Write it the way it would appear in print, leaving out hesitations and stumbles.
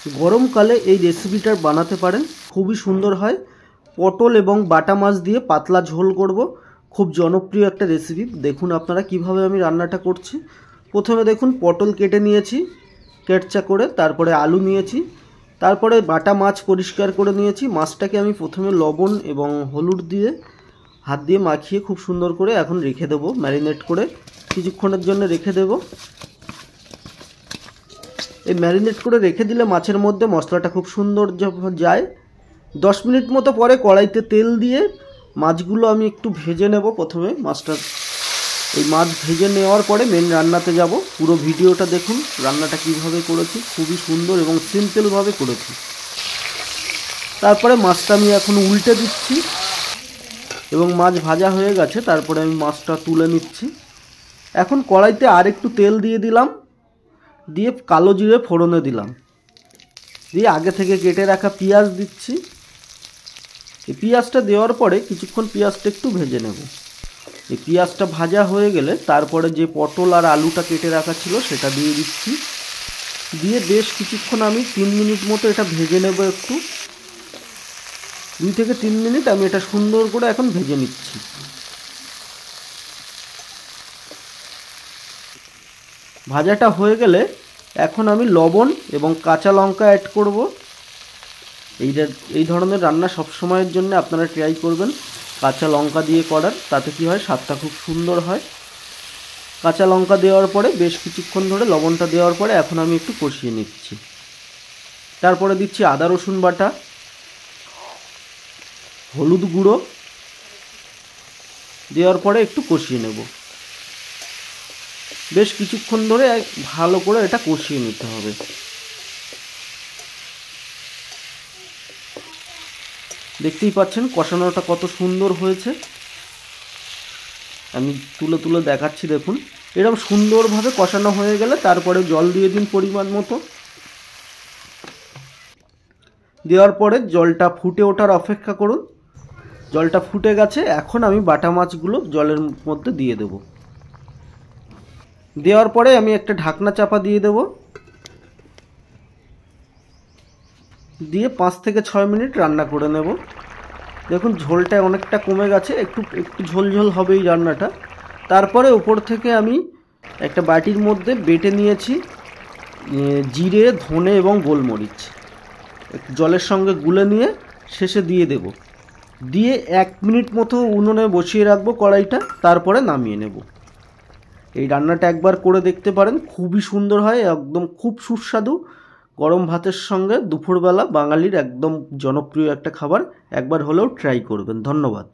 গরমকালে এই রেসিপিটা বানাতে পারেন, খুবই সুন্দর হয়। পটল এবং বাটা মাছ দিয়ে পাতলা ঝোল করব, খুব জনপ্রিয় একটা রেসিপি। দেখুন আপনারা কিভাবে আমি রান্নাটা করছি। প্রথমে দেখুন পটল কেটে নিয়েছি কেটচা করে, তারপরে আলু নিয়েছি, তারপরে বাটা মাছ পরিষ্কার করে নিয়েছি। মাছটাকে আমি প্রথমে লবণ এবং হলুদ দিয়ে হাত দিয়ে মাখিয়ে খুব সুন্দর করে এখন রেখে দেবো, ম্যারিনেট করে কিছুক্ষণের জন্য রেখে দেবো। এই ম্যারিনেট করে রেখে দিলে মাছের মধ্যে মশলাটা খুব সুন্দর যায়। 10 মিনিট মতো পরে কড়াইতে তেল দিয়ে মাছগুলো আমি একটু ভেজে নেব। প্রথমে মাছটা, এই মাছ ভেজে নেওয়ার পরে মেন রান্নাতে যাব। পুরো ভিডিওটা দেখুন রান্নাটা কিভাবে করেছি, খুবই সুন্দর এবং সিম্পলভাবে করেছি। তারপরে মাছটা আমি এখন উল্টে দিচ্ছি এবং মাছ ভাজা হয়ে গেছে। তারপরে আমি মাছটা তুলে নিচ্ছি। এখন কড়াইতে আর একটু তেল দিয়ে দিলাম, দিয়ে কালো জিরে ফোড়নে দিলাম, দিয়ে আগে থেকে কেটে রাখা পেঁয়াজ দিচ্ছি। এই পেঁয়াজটা দেওয়ার পরে কিছুক্ষণ পেঁয়াজটা একটু ভেজে নেব। এই পেঁয়াজটা ভাজা হয়ে গেলে তারপরে যে পটল আর আলুটা কেটে রাখা ছিল সেটা দিয়ে দিচ্ছি। দিয়ে বেশ কিছুক্ষণ আমি 3 মিনিট মতো এটা ভেজে নেব। একটু 2 থেকে 3 মিনিট আমি এটা সুন্দর করে এখন ভেজে নিচ্ছি। ভাজাটা হয়ে গেলে এখন আমি লবণ এবং কাঁচা লঙ্কা অ্যাড করব। এই ধরনের রান্না সব সময়ের জন্য আপনারা ট্রাই করবেন কাঁচা লঙ্কা দিয়ে করার, তাতে কি হয় স্বাদটা খুব সুন্দর হয়। কাঁচা লঙ্কা দেওয়ার পরে বেশ কিছুক্ষণ ধরে লবণটা দেওয়ার পরে এখন আমি একটু কষিয়ে নিচ্ছি। তারপরে দিচ্ছি আদা রসুন বাটা, হলুদ গুঁড়ো দেওয়ার পরে একটু কষিয়ে নেব। বেশ কিছুক্ষণ ধরে ভালো করে এটা কষিয়ে নিতে হবে। দেখতেই পাচ্ছেন কষানোটা কত সুন্দর হয়েছে। আমি তুলে তুলে দেখাচ্ছি দেখুন। এরকম সুন্দরভাবে কষানো হয়ে গেলে তারপরে জল দিয়ে দিন পরিমাণ মতো। দেওয়ার পরে জলটা ফুটে ওঠার অপেক্ষা করুন। জলটা ফুটে গেছে, এখন আমি বাটা মাছগুলো জলের মধ্যে দিয়ে দেব। দেওয়ার পরে আমি একটা ঢাকনা চাপা দিয়ে দেব, দিয়ে 5 থেকে 6 মিনিট রান্না করে নেব। দেখুন ঝোলটা অনেকটা কমে গেছে, একটু ঝোল ঝোল হবে এই রান্নাটা। তারপরে উপর থেকে আমি একটা বাটির মধ্যে বেটে নিয়েছি জিরে, ধনে এবং গোলমরিচ, জলের সঙ্গে গুলে নিয়ে শেষে দিয়ে দেব। দিয়ে 1 মিনিট মতো উনুনে বসিয়ে রাখবো কড়াইটা, তারপরে নামিয়ে নেব। এই রান্নাটা একবার করে দেখতে পারেন, খুবই সুন্দর হয়, একদম খুব সুস্বাদু। গরম ভাতের সঙ্গে দুপুরবেলা বাঙালির একদম জনপ্রিয় একটা খাবার। একবার হলেও ট্রাই করবেন। ধন্যবাদ।